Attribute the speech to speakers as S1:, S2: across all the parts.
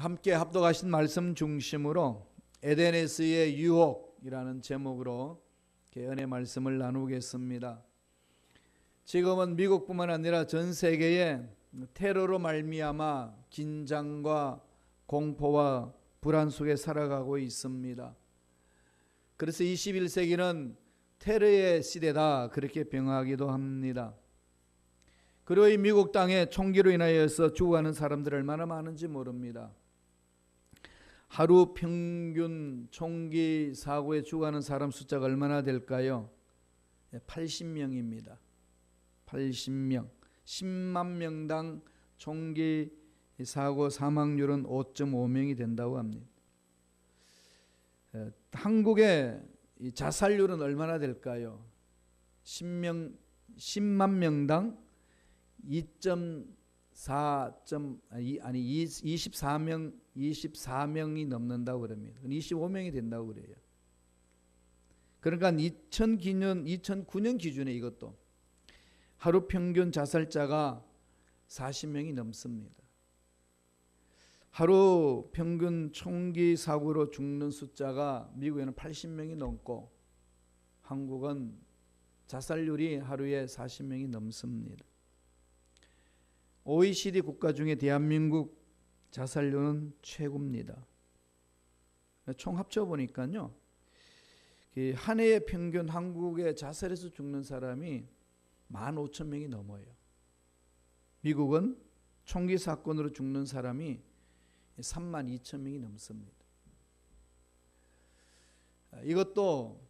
S1: 함께 합독하신 말씀 중심으로 에덴에서의 유혹이라는 제목으로 은혜 말씀을 나누겠습니다. 지금은 미국뿐만 아니라 전 세계에 테러로 말미암아 긴장과 공포와 불안 속에 살아가고 있습니다. 그래서 21세기는 테러의 시대다 그렇게 병하기도 합니다. 그리고 이 미국 땅에 총기로 인하여서 죽어가는 사람들 얼마나 많은지 모릅니다. 하루 평균 총기 사고에 죽어가는 사람 숫자가 얼마나 될까요? 80명입니다. 80명. 10만 명당 총기 사고 사망률은 5.5명이 된다고 합니다. 한국의 자살률은 얼마나 될까요? 10만 명당 24명이 넘는다고 그럽니다. 25명이 된다고 그래요. 그러니까 2009년 기준에 이것도 하루 평균 자살자가 40명이 넘습니다. 하루 평균 총기 사고로 죽는 숫자가 미국에는 80명이 넘고 한국은 자살률이 하루에 40명이 넘습니다. OECD 국가 중에 대한민국 자살률은 최고입니다. 총 합쳐보니까요, 한 해에 평균 한국에 자살해서 죽는 사람이 15,000명이 넘어요. 미국은 총기 사건으로 죽는 사람이 32,000명이 넘습니다. 이것도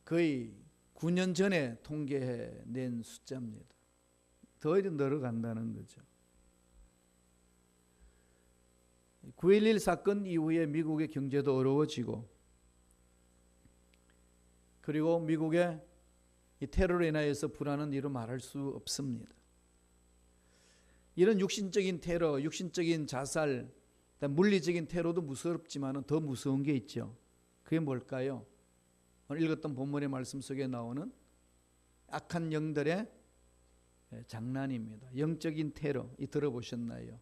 S1: 거의 9년 전에 통계해낸 숫자입니다. 더 늘어간다는 거죠. 9.11 사건 이후에 미국의 경제도 어려워지고, 그리고 미국의 이 테러로 인하여서 불안은 이루 말할 수 없습니다. 이런 육신적인 테러, 육신적인 자살, 물리적인 테러도 무섭지만 더 무서운 게 있죠. 그게 뭘까요? 오늘 읽었던 본문의 말씀 속에 나오는 악한 영들의 장난입니다. 영적인 테러, 이 들어보셨나요?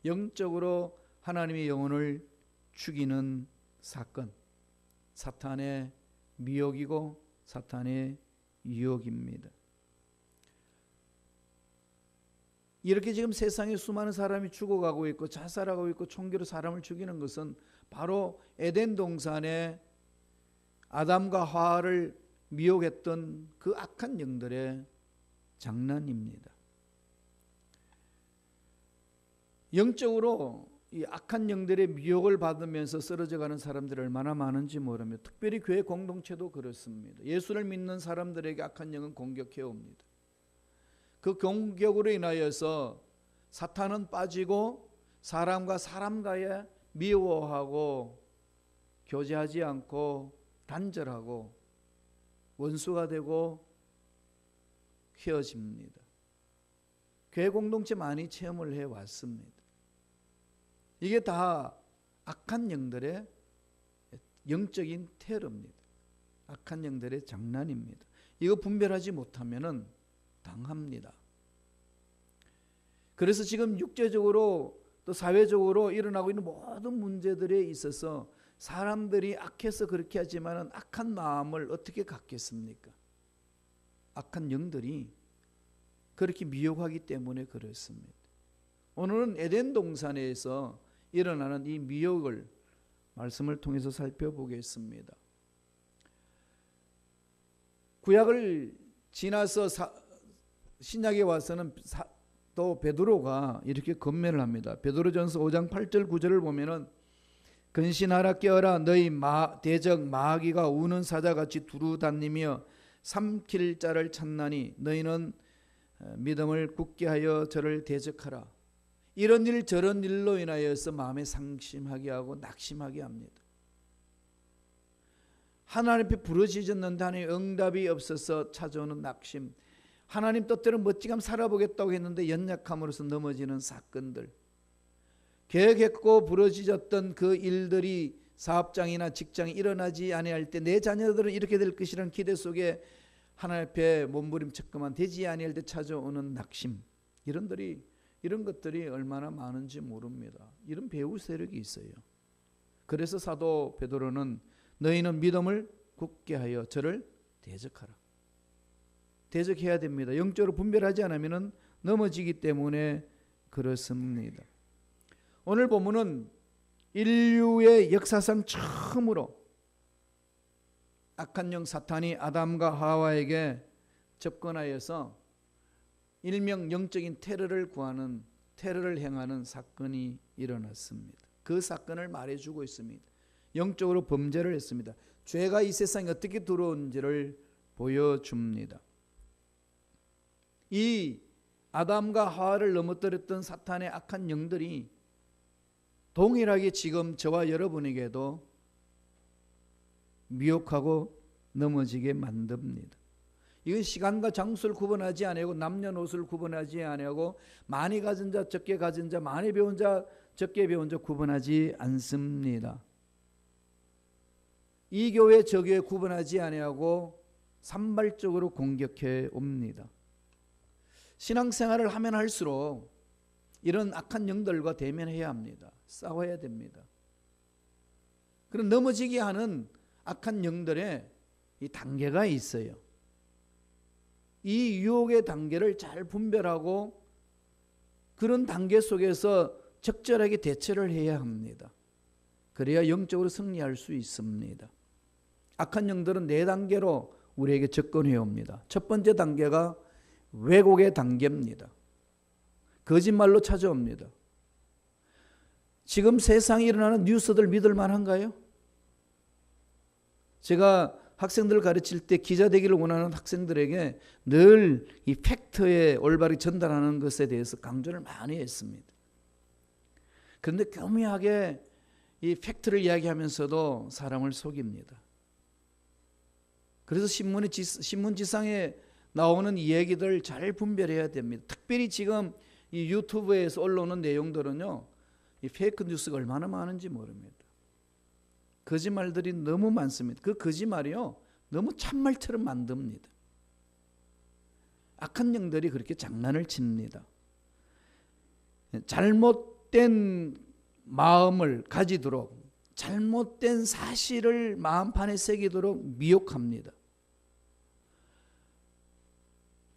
S1: 영적으로 하나님의 영혼을 죽이는 사건, 사탄의 미혹이고 사탄의 유혹입니다. 이렇게 지금 세상에 수많은 사람이 죽어가고 있고 자살하고 있고 총기로 사람을 죽이는 것은 바로 에덴 동산에 아담과 하와를 미혹했던 그 악한 영들의 장난입니다. 영적으로 이 악한 영들의 미혹을 받으면서 쓰러져가는 사람들이 얼마나 많은지 모르며, 특별히 교회 공동체도 그렇습니다. 예수를 믿는 사람들에게 악한 영은 공격해 옵니다. 그 공격으로 인하여서 사탄은 빠지고 사람과 사람과의 미워하고 교제하지 않고 단절하고 원수가 되고 헤어집니다. 교회 공동체 많이 체험을 해왔습니다. 이게 다 악한 영들의 영적인 테러입니다. 악한 영들의 장난입니다. 이거 분별하지 못하면 당합니다. 그래서 지금 육체적으로 또 사회적으로 일어나고 있는 모든 문제들에 있어서 사람들이 악해서 그렇게 하지만 악한 마음을 어떻게 갖겠습니까? 악한 영들이 그렇게 미혹하기 때문에 그렇습니다. 오늘은 에덴 동산에서 일어나는 이 미혹을 말씀을 통해서 살펴보겠습니다. 구약을 지나서 신약에 와서는 또 베드로가 이렇게 권면을 합니다. 베드로전서 5장 8절 9절을 보면은 근신하라 깨어라 너희 대적 마귀가 우는 사자같이 두루 다니며 삼킬 자를 찾나니 너희는 믿음을 굳게 하여 저를 대적하라. 이런 일 저런 일로 인하여서 마음에 상심하게 하고 낙심하게 합니다. 하나님 앞에 부르짖었는데 하나님 응답이 없어서 찾아오는 낙심, 하나님 뜻대로 멋지게 살아보겠다고 했는데 연약함으로써 넘어지는 사건들, 계획했고 부르짖었던 그 일들이 사업장이나 직장이 일어나지 아니할 때 내 자녀들은 이렇게 될 것이라는 기대 속에 하나님 앞에 몸부림쳤건만 되지 아니할 때 찾아오는 낙심, 이런들이 이런 것들이 얼마나 많은지 모릅니다. 이런 배후 세력이 있어요. 그래서 사도 베드로는 너희는 믿음을 굳게 하여 저를 대적하라. 대적해야 됩니다. 영적으로 분별하지 않으면 넘어지기 때문에 그렇습니다. 오늘 본문은 인류의 역사상 처음으로 악한 영 사탄이 아담과 하와에게 접근하여서 일명 영적인 테러를 행하는 사건이 일어났습니다. 그 사건을 말해주고 있습니다. 영적으로 범죄를 했습니다. 죄가 이 세상에 어떻게 들어온지를 보여줍니다. 이 아담과 하와를 넘어뜨렸던 사탄의 악한 영들이 동일하게 지금 저와 여러분에게도 미혹하고 넘어지게 만듭니다. 이건 시간과 장소를 구분하지 아니하고 남녀노소를 구분하지 아니하고 많이 가진 자 적게 가진 자 많이 배운 자 적게 배운 자 구분하지 않습니다. 이 교회 저 교회 구분하지 아니하고 산발적으로 공격해 옵니다. 신앙생활을 하면 할수록 이런 악한 영들과 대면해야 합니다. 싸워야 됩니다. 그럼 넘어지게 하는 악한 영들의 이 단계가 있어요. 이 유혹의 단계를 잘 분별하고 그런 단계 속에서 적절하게 대처를 해야 합니다. 그래야 영적으로 승리할 수 있습니다. 악한 영들은 4단계로 우리에게 접근해 옵니다. 첫 번째 단계가 왜곡의 단계입니다. 거짓말로 찾아옵니다. 지금 세상에 일어나는 뉴스들 믿을 만한가요? 제가 학생들 가르칠 때 기자 되기를 원하는 학생들에게 늘 이 팩트에 올바르게 전달하는 것에 대해서 강조를 많이 했습니다. 그런데 교묘하게 이 팩트를 이야기하면서도 사람을 속입니다. 그래서 신문지상에 나오는 이야기들 잘 분별해야 됩니다. 특별히 지금 이 유튜브에서 올라오는 내용들은요, 이 페이크 뉴스가 얼마나 많은지 모릅니다. 거짓말들이 너무 많습니다. 그 거짓말이요, 너무 참말처럼 만듭니다. 악한 영들이 그렇게 장난을 칩니다. 잘못된 마음을 가지도록, 잘못된 사실을 마음판에 새기도록 미혹합니다.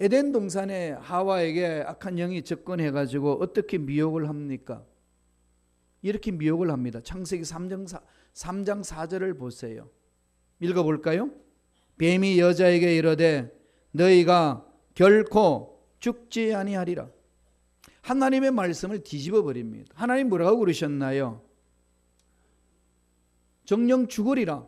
S1: 에덴 동산에 하와에게 악한 영이 접근해가지고 어떻게 미혹을 합니까? 이렇게 미혹을 합니다. 창세기 3장 4절을 보세요. 읽어볼까요? 뱀이 여자에게 이르되 너희가 결코 죽지 아니하리라. 하나님의 말씀을 뒤집어 버립니다. 하나님 뭐라고 그러셨나요? 정녕 죽으리라.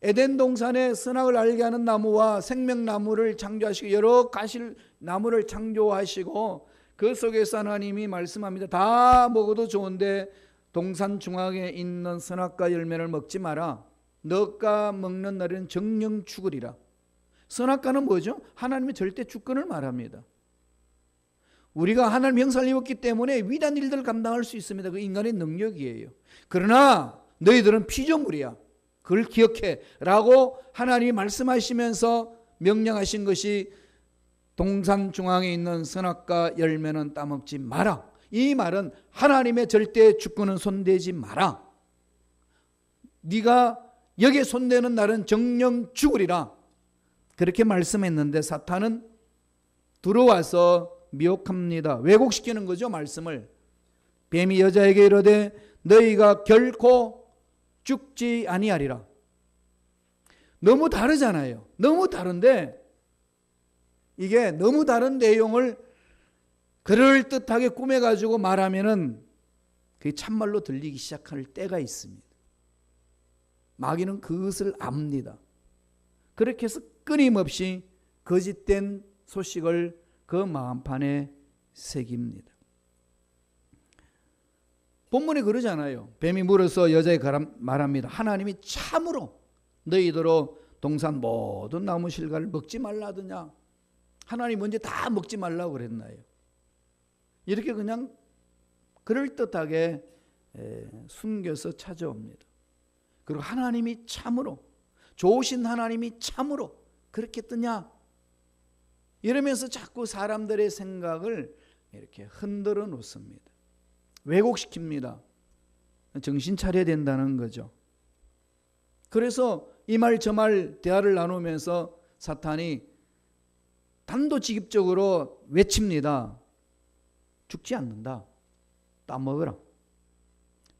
S1: 에덴 동산에 선악을 알게 하는 나무와 생명나무를 창조하시고 여러 가시 나무를 창조하시고 그 속에서 하나님이 말씀합니다. 다 먹어도 좋은데 동산 중앙에 있는 선악과 열매를 먹지 마라. 너가 먹는 날에는 정녕 죽으리라. 선악과는 뭐죠? 하나님의 절대 주권을 말합니다. 우리가 하나님 형상을 입었기 때문에 위대한 일들을 감당할 수 있습니다. 그 인간의 능력이에요. 그러나 너희들은 피조물이야. 그걸 기억해 라고 하나님이 말씀하시면서 명령하신 것이 동산 중앙에 있는 선악과 열매는 따먹지 마라. 이 말은 하나님의 절대 주권은 손대지 마라. 네가 여기에 손대는 날은 정녕 죽으리라. 그렇게 말씀했는데 사탄은 들어와서 미혹합니다. 왜곡시키는 거죠, 말씀을. 뱀이 여자에게 이르되 너희가 결코 죽지 아니하리라. 너무 다르잖아요. 너무 다른데 이게 너무 다른 내용을 그럴듯하게 꾸며가지고 말하면은 그게 참말로 들리기 시작할 때가 있습니다. 마귀는 그것을 압니다. 그렇게 해서 끊임없이 거짓된 소식을 그 마음판에 새깁니다. 본문에 그러잖아요. 뱀이 물어서 여자에게 말합니다. 하나님이 참으로 너희더러 동산 모든 나무 실과를 먹지 말라 하더냐? 하나님 언제 다 먹지 말라고 그랬나요? 이렇게 그냥 그럴듯하게 숨겨서 찾아옵니다. 그리고 하나님이 참으로, 좋으신 하나님이 참으로 그렇게 뜨냐? 이러면서 자꾸 사람들의 생각을 이렇게 흔들어 놓습니다. 왜곡시킵니다. 정신 차려야 된다는 거죠. 그래서 이 말 저 말 대화를 나누면서 사탄이 단도직입적으로 외칩니다. 죽지 않는다. 따먹으라.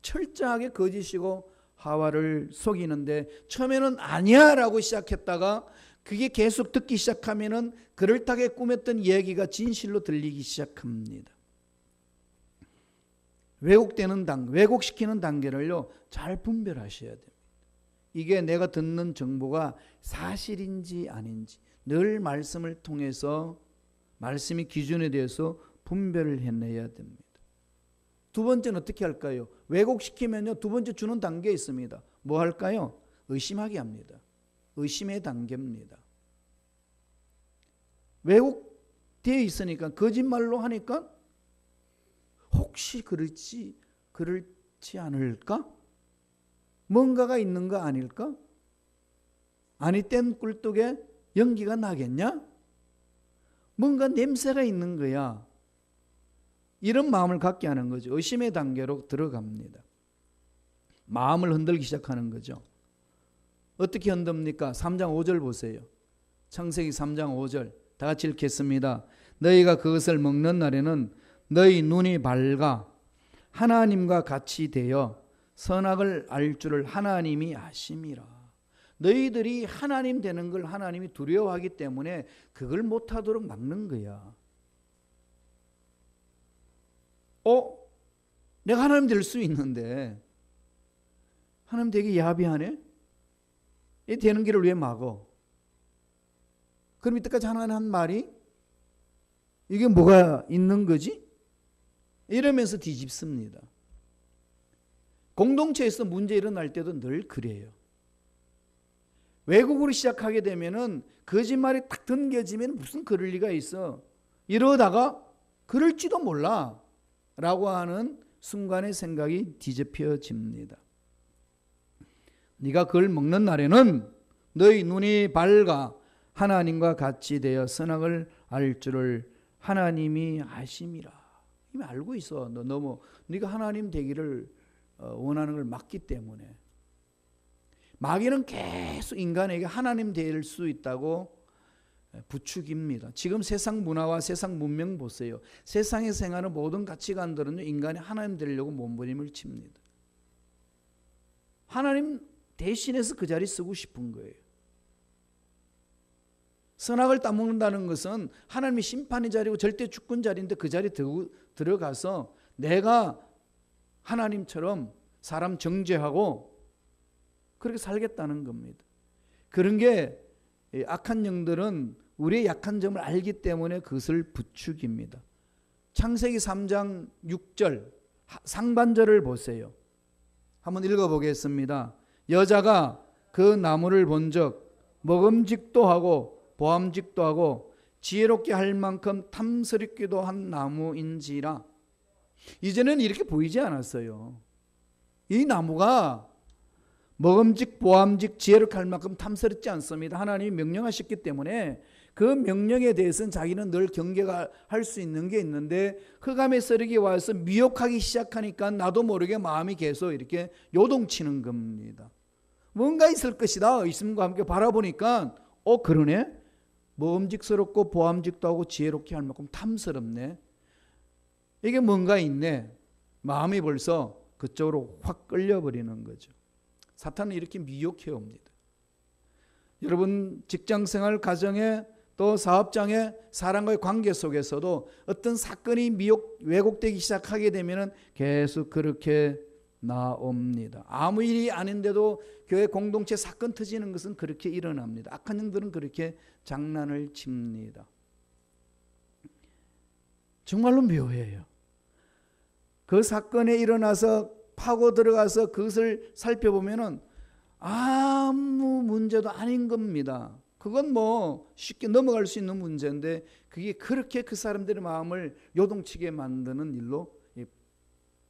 S1: 철저하게 거짓이고 하와를 속이는데 처음에는 아니야 라고 시작했다가 그게 계속 듣기 시작하면은 그럴듯하게 꾸몄던 이야기가 진실로 들리기 시작합니다. 왜곡시키는 단계를요 잘 분별하셔야 됩니다. 이게 내가 듣는 정보가 사실인지 아닌지 늘 말씀을 통해서 말씀이 기준에 대해서 분별을 해내야 됩니다. 두 번째는 어떻게 할까요? 왜곡시키면요 두 번째 주는 단계에 있습니다. 뭐 할까요? 의심하게 합니다. 의심의 단계입니다. 왜곡되어 있으니까 거짓말로 하니까 혹시 그렇지 않을까? 뭔가가 있는 거 아닐까? 아니 뗀 꿀뚝에 연기가 나겠냐? 뭔가 냄새가 있는 거야. 이런 마음을 갖게 하는 거죠. 의심의 단계로 들어갑니다. 마음을 흔들기 시작하는 거죠. 어떻게 흔듭니까? 3장 5절 보세요. 창세기 3장 5절 다 같이 읽겠습니다. 너희가 그것을 먹는 날에는 너희 눈이 밝아 하나님과 같이 되어 선악을 알 줄을 하나님이 아심이라. 너희들이 하나님 되는 걸 하나님이 두려워하기 때문에 그걸 못하도록 막는 거야. 내가 하나님 될 수 있는데 하나님 되게 야비하네? 이 되는 길을 왜 막어? 그럼 이때까지 하나님 한 말이 이게 뭐가 있는 거지? 이러면서 뒤집습니다. 공동체에서 문제 일어날 때도 늘 그래요. 왜곡으로 시작하게 되면은 거짓말이 딱 던겨지면 무슨 그럴 리가 있어. 이러다가 그럴지도 몰라 라고 하는 순간의 생각이 뒤집혀집니다. 네가 그걸 먹는 날에는 너희 눈이 밝아 하나님과 같이 되어 선악을 알 줄을 하나님이 아심이라. 이미 알고 있어. 네가 하나님 되기를 원하는 걸 막기 때문에. 마귀는 계속 인간에게 하나님 될 수 있다고 부추깁니다. 지금 세상 문화와 세상 문명 보세요. 세상에 생하는 모든 가치관들은 인간이 하나님 되려고 몸부림을 칩니다. 하나님 대신해서 그 자리 쓰고 싶은 거예요. 선악을 따먹는다는 것은 하나님의 심판의 자리고 절대 주권 자리인데 그 자리에 들어가서 내가 하나님처럼 사람 정죄하고 그렇게 살겠다는 겁니다. 그런 게 악한 영들은 우리의 약한 점을 알기 때문에 그것을 부추깁니다. 창세기 3장 6절 상반절을 보세요. 한번 읽어보겠습니다. 여자가 그 나무를 본즉 먹음직도 하고 보암직도 하고 지혜롭게 할 만큼 탐스럽기도 한 나무인지라. 이제는 이렇게 보이지 않았어요. 이 나무가 먹음직 보암직 지혜롭게 할 만큼 탐스럽지 않습니다. 하나님이 명령하셨기 때문에 그 명령에 대해서는 자기는 늘 경계가 할 수 있는 게 있는데 흑암의 세력이 와서 미혹하기 시작하니까 나도 모르게 마음이 계속 이렇게 요동치는 겁니다. 뭔가 있을 것이다 의심과 함께 바라보니까 그러네. 먹음직스럽고 보암직도 하고 지혜롭게 할 만큼 탐스럽네. 이게 뭔가 있네. 마음이 벌써 그쪽으로 확 끌려버리는 거죠. 사탄은 이렇게 미혹해 옵니다. 여러분 직장생활, 가정에 또 사업장에 사람과의 관계 속에서도 어떤 사건이 왜곡되기 시작하게 되면 계속 그렇게 나옵니다. 아무 일이 아닌데도 교회 공동체 사건 터지는 것은 그렇게 일어납니다. 악한 영들은 그렇게 장난을 칩니다. 정말로 묘해요. 그 사건에 일어나서 파고 들어가서 그것을 살펴보면은 아무 문제도 아닌 겁니다. 그건 뭐 쉽게 넘어갈 수 있는 문제인데 그게 그렇게 그 사람들의 마음을 요동치게 만드는 일로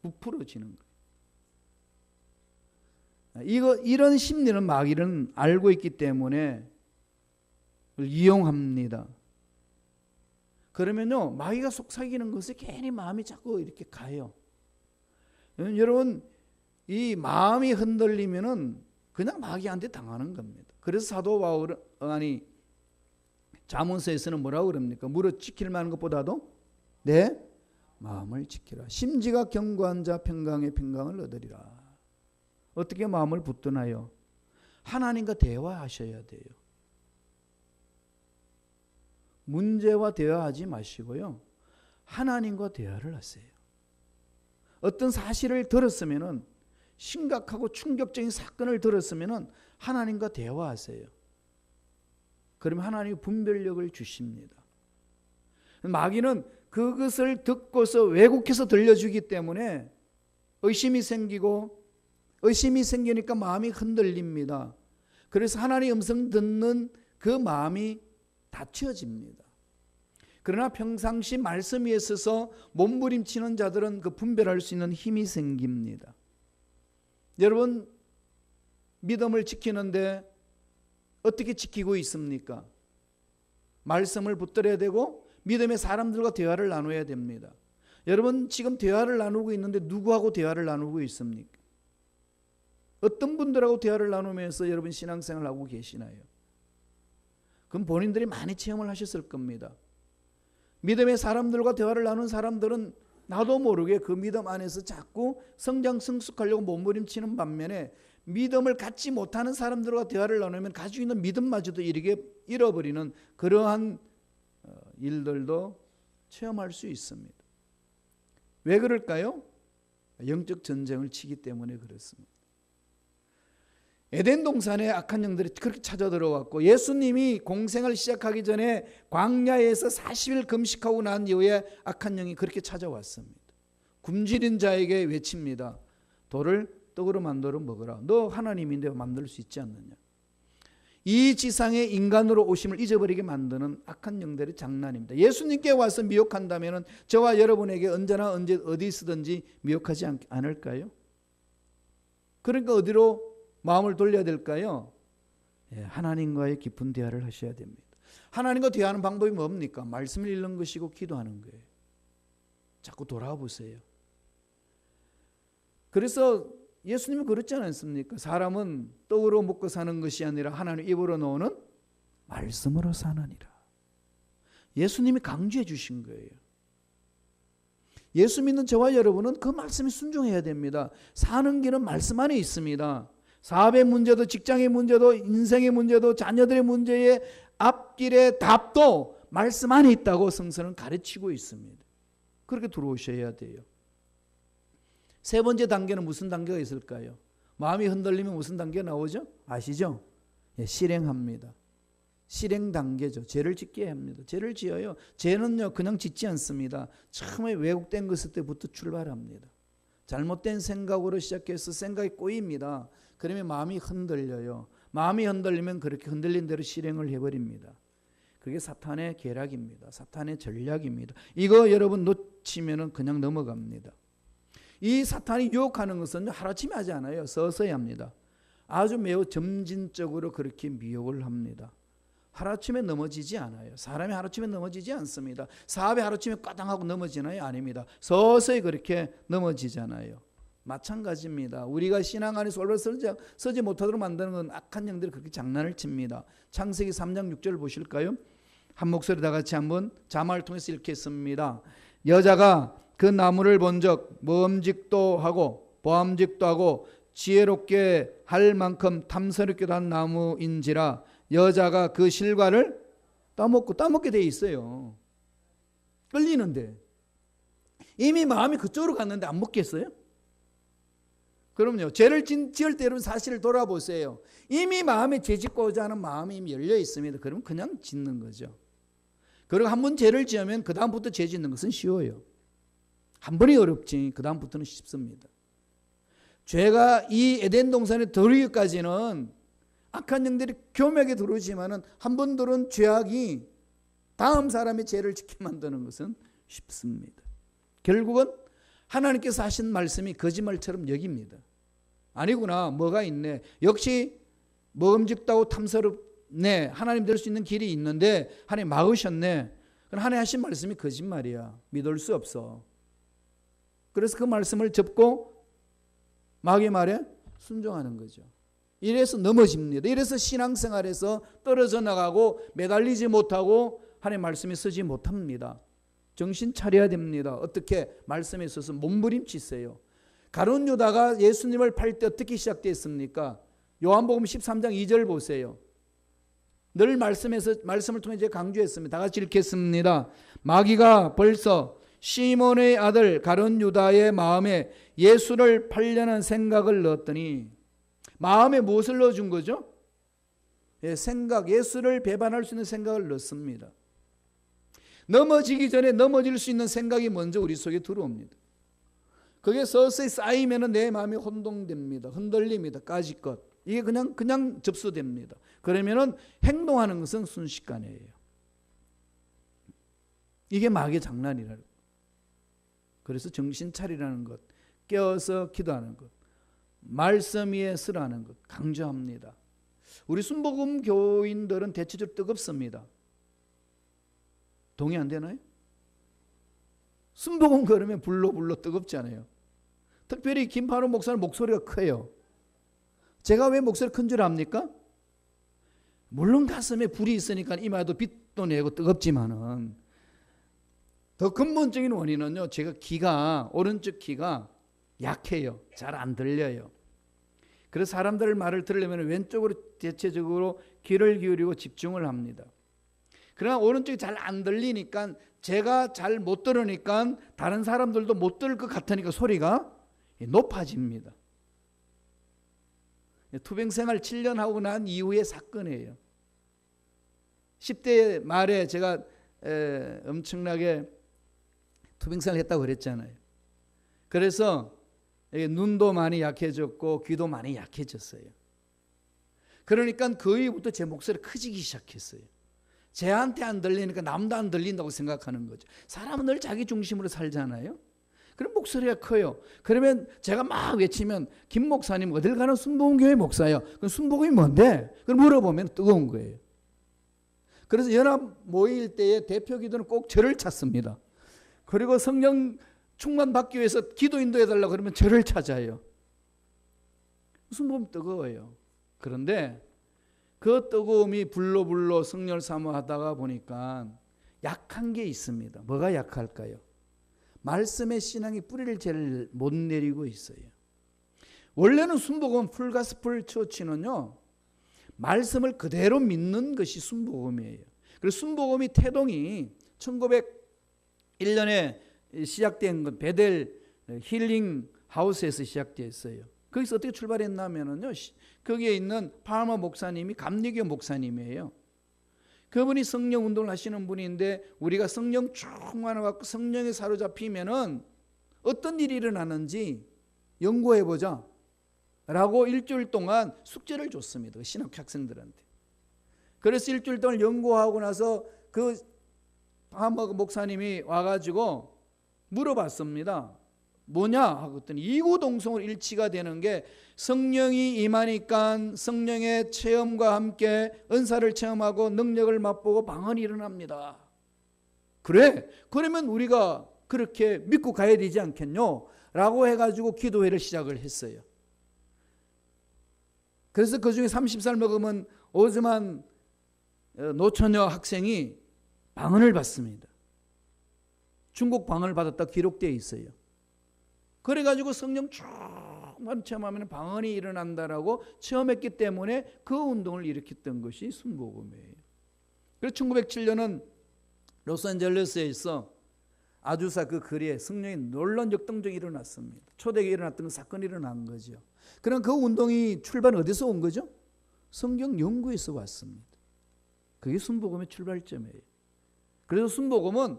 S1: 부풀어지는 거예요. 이런 심리는 마귀는 알고 있기 때문에 이용합니다. 그러면요 마귀가 속삭이는 것에 괜히 마음이 자꾸 이렇게 가요. 여러분 이 마음이 흔들리면은 그냥 마귀한테 당하는 겁니다. 그래서 사도 바울 자문서에서는 뭐라고 그럽니까? 무릇 지킬 만한 것보다도 내 마음을 지키라. 심지가 견고한 자 평강의 평강을 얻으리라. 어떻게 마음을 붙드나요? 하나님과 대화하셔야 돼요. 문제와 대화하지 마시고요. 하나님과 대화를 하세요. 어떤 사실을 들었으면은 심각하고 충격적인 사건을 들었으면은 하나님과 대화하세요. 그러면 하나님이 분별력을 주십니다. 마귀는 그것을 듣고서 왜곡해서 들려주기 때문에 의심이 생기고 의심이 생기니까 마음이 흔들립니다. 그래서 하나님의 음성 듣는 그 마음이 닫혀집니다. 그러나 평상시 말씀 위에 서서 몸부림치는 자들은 그 분별할 수 있는 힘이 생깁니다. 여러분 믿음을 지키는데 어떻게 지키고 있습니까? 말씀을 붙들어야 되고 믿음의 사람들과 대화를 나눠야 됩니다. 여러분 지금 대화를 나누고 있는데 누구하고 대화를 나누고 있습니까? 어떤 분들하고 대화를 나누면서 여러분 신앙생활을 하고 계시나요? 그럼 본인들이 많이 체험을 하셨을 겁니다. 믿음의 사람들과 대화를 나눈 사람들은 나도 모르게 그 믿음 안에서 자꾸 성장 성숙하려고 몸부림치는 반면에 믿음을 갖지 못하는 사람들과 대화를 나누면 가지고 있는 믿음마저도 잃어버리는 그러한 일들도 체험할 수 있습니다. 왜 그럴까요? 영적 전쟁을 치기 때문에 그렇습니다. 에덴 동산에 악한 영들이 그렇게 찾아 들어왔고 예수님이 공생을 시작하기 전에 광야에서 40일 금식하고 난 이후에 악한 영이 그렇게 찾아왔습니다. 굶주린 자에게 외칩니다. 돌을 떡으로 만들어 먹어라. 너 하나님인데 만들 수 있지 않느냐. 이 지상에 인간으로 오심을 잊어버리게 만드는 악한 영들의 장난입니다. 예수님께 와서 미혹한다면 저와 여러분에게 언제나 언제 어디 있든지 미혹하지 않을까요? 그러니까 어디로 마음을 돌려야 될까요? 하나님과의 깊은 대화를 하셔야 됩니다. 하나님과 대화하는 방법이 뭡니까? 말씀을 읽는 것이고 기도하는 거예요. 자꾸 돌아보세요. 그래서 예수님이 그렇지 않습니까? 사람은 떡으로 먹고 사는 것이 아니라 하나님 입으로 나오는 말씀으로 사느니라. 예수님이 강조해 주신 거예요. 예수 믿는 저와 여러분은 그 말씀에 순종해야 됩니다. 사는 길은 말씀 안에 있습니다. 사업의 문제도 직장의 문제도 인생의 문제도 자녀들의 문제의 앞길의 답도 말씀 안에 있다고 성서는 가르치고 있습니다. 그렇게 들어오셔야 돼요. 세 번째 단계는 무슨 단계가 있을까요? 마음이 흔들리면 무슨 단계 나오죠? 아시죠? 실행합니다. 실행 단계죠. 죄를 짓게 합니다. 죄를 지어요. 죄는요 그냥 짓지 않습니다. 처음에 왜곡된 것일 때부터 출발합니다. 잘못된 생각으로 시작해서 생각이 꼬입니다. 그러면 마음이 흔들려요. 마음이 흔들리면 그렇게 흔들린 대로 실행을 해버립니다. 그게 사탄의 계략입니다. 사탄의 전략입니다. 이거 여러분 놓치면 그냥 넘어갑니다. 이 사탄이 유혹하는 것은 하루아침에 하지 않아요. 서서히 합니다. 아주 매우 점진적으로 그렇게 미혹을 합니다. 하루아침에 넘어지지 않아요. 사람이 하루아침에 넘어지지 않습니다. 사업이 하루아침에 까당하고 넘어지나요? 아닙니다. 서서히 그렇게 넘어지잖아요. 마찬가지입니다. 우리가 신앙 안에서 올바로 서지 못하도록 만드는 건 악한 영들이 그렇게 장난을 칩니다. 창세기 3장 6절을 보실까요? 한 목소리 다 같이 한번 자막을 통해서 읽겠습니다. 여자가 그 나무를 본즉 먹음직도 하고 보암직도 하고 지혜롭게 할 만큼 탐스럽기도 한 나무인지라 여자가 그 실과를 따먹게 돼 있어요. 끌리는데 이미 마음이 그쪽으로 갔는데 안 먹겠어요? 그럼요. 죄를 지을 때 여러분 사실을 돌아보세요. 이미 마음에 죄 짓고자 하는 마음이 이미 열려 있습니다. 그럼 그냥 짓는 거죠. 그리고 한 번 죄를 지으면 그 다음부터 죄 짓는 것은 쉬워요. 한 번이 어렵지 그 다음부터는 쉽습니다. 죄가 이 에덴 동산에 들어오기까지는 악한 영들이 교묘하게 들어오지만은 한 번 들어온 죄악이 다음 사람의 죄를 짓게 만드는 것은 쉽습니다. 결국은 하나님께서 하신 말씀이 거짓말처럼 여깁니다. 아니구나, 뭐가 있네. 역시 먹음직도 하고 탐스럽네. 하나님 될 수 있는 길이 있는데 하나님 막으셨네. 하나님 하신 말씀이 거짓말이야. 믿을 수 없어. 그래서 그 말씀을 접고 마귀의 말에 순종하는 거죠. 이래서 넘어집니다. 이래서 신앙생활에서 떨어져 나가고 매달리지 못하고 하나님의 말씀이 서지 못합니다. 정신 차려야 됩니다. 어떻게 말씀에 있어서 몸부림치세요. 가룟 유다가 예수님을 팔 때 어떻게 시작됐습니까? 요한복음 13장 2절 보세요. 늘 말씀을 통해 제가 강조했습니다. 다 같이 읽겠습니다. 마귀가 벌써 시몬의 아들 가룟 유다의 마음에 예수를 팔려는 생각을 넣었더니, 마음에 무엇을 넣어준 거죠? 생각, 예수를 배반할 수 있는 생각을 넣습니다. 넘어지기 전에 넘어질 수 있는 생각이 먼저 우리 속에 들어옵니다. 그게 서서히 쌓이면 내 마음이 혼동됩니다. 흔들립니다. 까짓것. 이게 그냥 접수됩니다. 그러면은 행동하는 것은 순식간이에요. 이게 마귀의 장난이라고. 그래서 정신 차리라는 것, 깨어서 기도하는 것, 말씀 위에 서라는 것 강조합니다. 우리 순복음 교인들은 대체적으로 뜨겁습니다. 동의 안 되나요? 순복음 걸으면 불러 뜨겁잖아요. 특별히 김판호 목사는 목소리가 커요. 제가 왜 목소리 큰 줄 압니까? 물론 가슴에 불이 있으니까 이마에도 빛도 내고 뜨겁지만은 더 근본적인 원인은요, 제가 오른쪽 귀가 약해요. 잘 안 들려요. 그래서 사람들 말을 들으려면 왼쪽으로 대체적으로 귀를 기울이고 집중을 합니다. 그러나 오른쪽이 잘 안 들리니까, 제가 잘 못 들으니까 다른 사람들도 못 들을 것 같으니까 소리가 높아집니다. 투병 생활 7년 하고 난 이후의 사건이에요. 10대 말에 제가 엄청나게 투병 생활을 했다고 그랬잖아요. 그래서 눈도 많이 약해졌고 귀도 많이 약해졌어요. 그러니까 그 이후부터 제 목소리가 커지기 시작했어요. 쟤한테 안 들리니까 남도 안 들린다고 생각하는 거죠. 사람은 늘 자기 중심으로 살잖아요. 그럼 목소리가 커요. 그러면 제가 막 외치면 김 목사님 어딜 가는 순복음교회 목사예요. 그럼 순복음이 뭔데? 그럼 물어보면 뜨거운 거예요. 그래서 연합 모일 때의 대표 기도는 꼭 저를 찾습니다. 그리고 성령 충만 받기 위해서 기도 인도해달라고 그러면 저를 찾아요. 순복음 뜨거워요. 그런데 그 뜨거움이 불로 성령을 사모하다가 보니까 약한 게 있습니다. 뭐가 약할까요? 말씀의 신앙이 뿌리를 제일 못 내리고 있어요. 원래는 순복음 풀가스풀 처치는요, 말씀을 그대로 믿는 것이 순복음이에요. 그래서 순복음이 태동이 1901년에 시작된 건 베델 힐링 하우스에서 시작됐어요. 거기서 어떻게 출발했냐면요, 거기에 있는 파마 목사님이 감리교 목사님이에요. 그분이 성령 운동을 하시는 분인데, 우리가 성령 충만을 받고 성령에 사로잡히면은 어떤 일이 일어나는지 연구해보자 라고 일주일 동안 숙제를 줬습니다. 신학 학생들한테. 그래서 일주일 동안 연구하고 나서 그 파마 목사님이 와가지고 물어봤습니다. 뭐냐 하고 했더니 이구동성으로 일치가 되는 게, 성령이 임하니까 성령의 체험과 함께 은사를 체험하고 능력을 맛보고 방언이 일어납니다. 그래? 그러면 우리가 그렇게 믿고 가야 되지 않겠뇨? 라고 해가지고 기도회를 시작을 했어요. 그래서 그 중에 30살 먹으면 오즈만 노처녀 학생이 방언을 받습니다. 중국 방언을 받았다고 기록되어 있어요. 그래가지고 성령 충만 체험하면 방언이 일어난다라고 체험했기 때문에 그 운동을 일으켰던 것이 순복음이에요. 그래서 1907년은 로스앤젤레스에서 아주사 그 거리에 성령의 놀라운 역동적이 일어났습니다. 초대교회에 일어났던 사건이 일어난 거죠. 그럼 그 운동이 출발 어디서 온 거죠? 성경 연구에서 왔습니다. 그게 순복음의 출발점이에요. 그래서 순복음은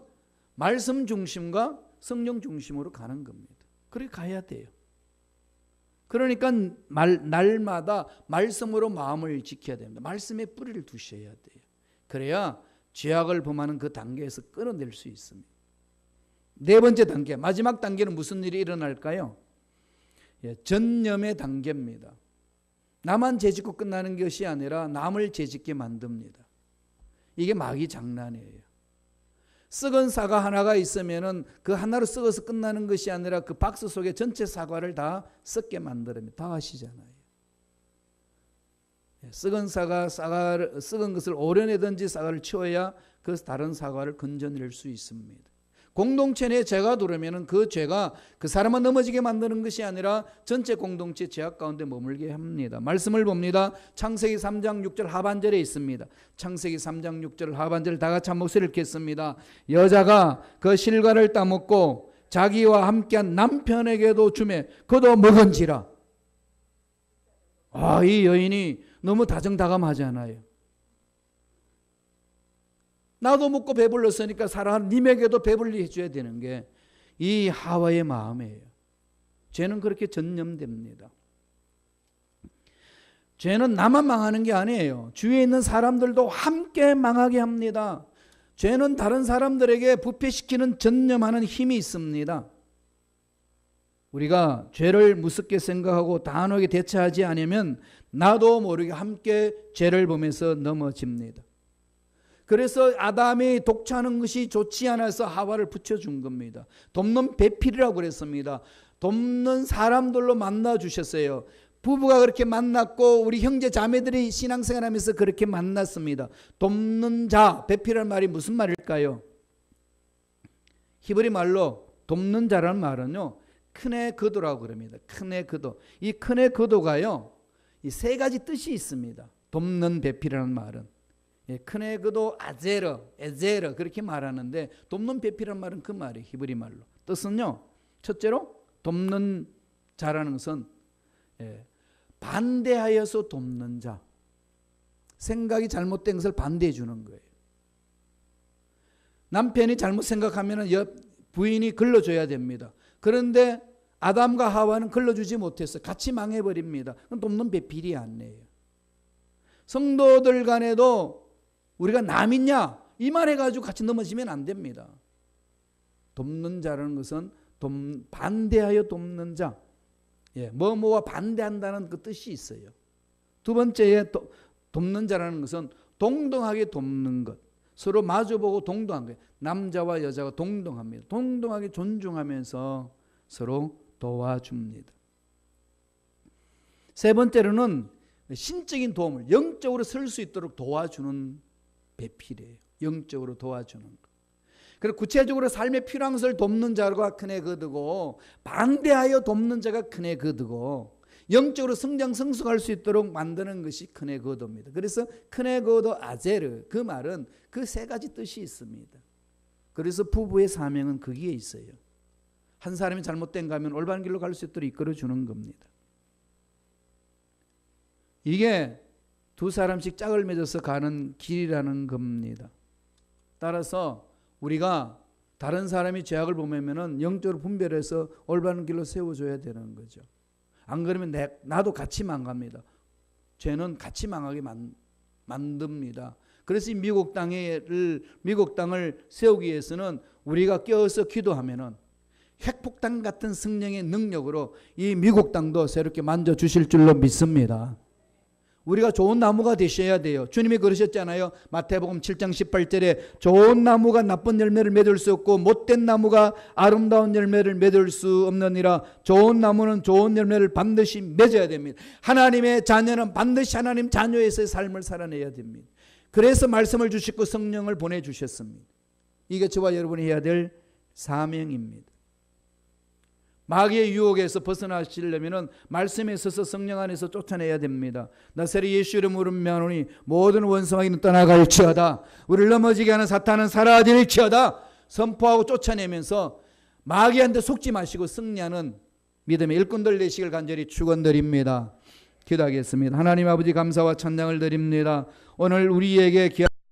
S1: 말씀 중심과 성령 중심으로 가는 겁니다. 그렇게 가야 돼요. 그러니까 날마다 말씀으로 마음을 지켜야 됩니다. 말씀에 뿌리를 두셔야 돼요. 그래야 죄악을 범하는 그 단계에서 끊어낼 수 있습니다. 네 번째 단계, 마지막 단계는 무슨 일이 일어날까요? 전념의 단계입니다. 나만 죄짓고 끝나는 것이 아니라 남을 죄짓게 만듭니다. 이게 마귀 장난이에요. 썩은 사과 하나가 있으면은 그 하나로 썩어서 끝나는 것이 아니라 그 박스 속에 전체 사과를 다 썩게 만들면 다 아시잖아요. 썩은 썩은 것을 오려내든지 사과를 치워야 그 다른 사과를 건져낼 수 있습니다. 공동체 내에 죄가 들어오면은 그 죄가 그 사람만 넘어지게 만드는 것이 아니라 전체 공동체 죄악 가운데 머물게 합니다. 말씀을 봅니다. 창세기 3장 6절 하반절에 있습니다. 창세기 3장 6절 하반절 다 같이 한 목소리를 읽겠습니다. 여자가 그 실과를 따먹고 자기와 함께한 남편에게도 주매 그도 먹은지라. 이 여인이 너무 다정다감하지 않아요? 나도 먹고 배불렀으니까 사랑하는 님에게도 배불리 해줘야 되는 게 이 하와의 마음이에요. 죄는 그렇게 전념됩니다. 죄는 나만 망하는 게 아니에요. 주위에 있는 사람들도 함께 망하게 합니다. 죄는 다른 사람들에게 부패시키는 전념하는 힘이 있습니다. 우리가 죄를 무섭게 생각하고 단호하게 대처하지 않으면 나도 모르게 함께 죄를 보면서 넘어집니다. 그래서 아담이 독차는 것이 좋지 않아서 하와를 붙여준 겁니다. 돕는 배필이라고 그랬습니다. 돕는 사람들로 만나주셨어요. 부부가 그렇게 만났고 우리 형제 자매들이 신앙생활하면서 그렇게 만났습니다. 돕는 자, 배필이라는 말이 무슨 말일까요? 히브리 말로 돕는 자라는 말은요, 큰의 거도라고 그럽니다. 큰의 거도. 이 큰의 거도가요, 이 세 가지 뜻이 있습니다. 돕는 배필이라는 말은. 큰의 거도 아제르, 에제르 그렇게 말하는데 돕는 배필이라는 말은 그 말이에요. 히브리 말로. 뜻은요, 첫째로 돕는 자라는 것은 반대하여서 돕는 자. 생각이 잘못된 것을 반대해 주는 거예요. 남편이 잘못 생각하면 옆 부인이 걸러줘야 됩니다. 그런데 아담과 하와는 걸러주지 못했어요. 같이 망해버립니다. 그건 돕는 배필이 아니에요. 성도들 간에도 우리가 남이냐 이 말 해가지고 같이 넘어지면 안 됩니다. 돕는 자라는 것은 반대하여 돕는 자. 뭐뭐와 반대한다는 그 뜻이 있어요. 두 번째에 돕는 자라는 것은 동등하게 돕는 것. 서로 마주보고 동등한 거예요. 남자와 여자가 동등합니다. 동등하게 존중하면서 서로 도와줍니다. 세 번째로는 신적인 도움을 영적으로 설 수 있도록 도와주는 배필이에요. 영적으로 도와주는 것. 그리고 구체적으로 삶의 필요한 것을 돕는 자가 큰애 거두고 반대하여 돕는 자가 큰애 거두고 영적으로 성장 성숙할 수 있도록 만드는 것이 큰애 거두입니다. 그래서 큰애 거두 아제르 그 말은 그 세 가지 뜻이 있습니다. 그래서 부부의 사명은 거기에 있어요. 한 사람이 잘못된 가면 올바른 길로 갈 수 있도록 이끌어주는 겁니다. 이게 두 사람씩 짝을 맺어서 가는 길이라는 겁니다. 따라서 우리가 다른 사람이 죄악을 범하면은 영적으로 분별해서 올바른 길로 세워줘야 되는 거죠. 안 그러면 나도 같이 망갑니다. 죄는 같이 망하게 만듭니다. 그래서 이 미국 땅을 세우기 위해서는 우리가 깨어서 기도하면은 핵폭탄 같은 성령의 능력으로 이 미국 땅도 새롭게 만져주실 줄로 믿습니다. 우리가 좋은 나무가 되셔야 돼요. 주님이 그러셨잖아요. 마태복음 7장 18절에 좋은 나무가 나쁜 열매를 맺을 수 없고 못된 나무가 아름다운 열매를 맺을 수 없느니라. 좋은 나무는 좋은 열매를 반드시 맺어야 됩니다. 하나님의 자녀는 반드시 하나님 자녀에서의 삶을 살아내야 됩니다. 그래서 말씀을 주시고 성령을 보내주셨습니다. 이게 저와 여러분이 해야 될 사명입니다. 마귀의 유혹에서 벗어나시려면 말씀에 있어서 성령 안에서 쫓아내야 됩니다. 나사렛 예수 이름으로 명하노니 모든 원수마귀는 떠나갈지어다. 우리를 넘어지게 하는 사탄은 사라질지어다. 선포하고 쫓아내면서 마귀한테 속지 마시고 승리하는 믿음의 일꾼들 되시길 간절히 축원드립니다. 기도하겠습니다. 하나님 아버지 감사와 찬양을 드립니다. 오늘 우리에게 귀한